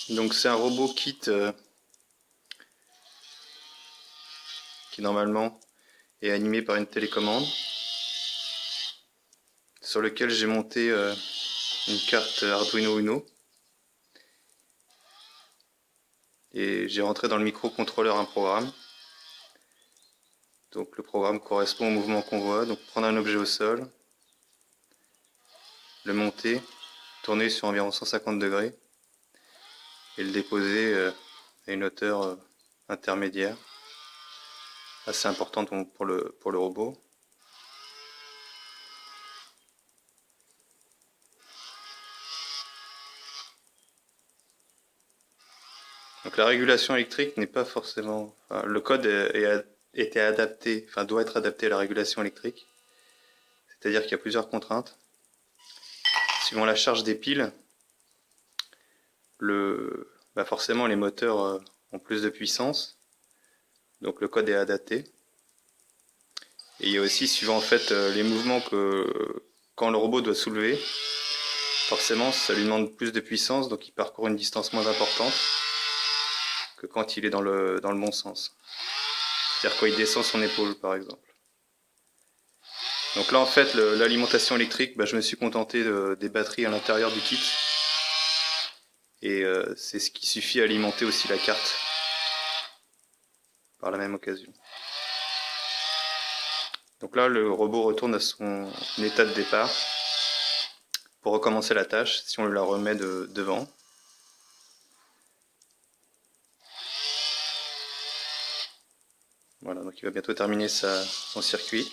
Donc c'est un robot kit qui normalement est animé par une télécommande, sur lequel j'ai monté une carte Arduino Uno et j'ai rentré dans le microcontrôleur un programme. Donc le programme correspond au mouvement qu'on voit, donc prendre un objet au sol, le monter, tourner sur environ 150 degrés et le déposer à une hauteur intermédiaire, assez importante pour le robot. Donc la régulation électrique n'est pas forcément... Enfin, le code était adapté, enfin doit être adapté à la régulation électrique. C'est-à-dire qu'il y a plusieurs contraintes. Suivant la charge des piles, forcément les moteurs ont plus de puissance. Donc le code est adapté. Et il y a aussi, suivant en fait les mouvements quand le robot doit soulever, forcément ça lui demande plus de puissance, donc il parcourt une distance moins importante que quand il est dans le bon sens. C'est-à-dire quand il descend son épaule par exemple. Donc là en fait l'alimentation électrique, je me suis contenté des batteries à l'intérieur du kit. Et c'est ce qui suffit à alimenter aussi la carte par la même occasion. Donc là le robot retourne à son état de départ pour recommencer la tâche si on la remet devant. Voilà, donc il va bientôt terminer son circuit.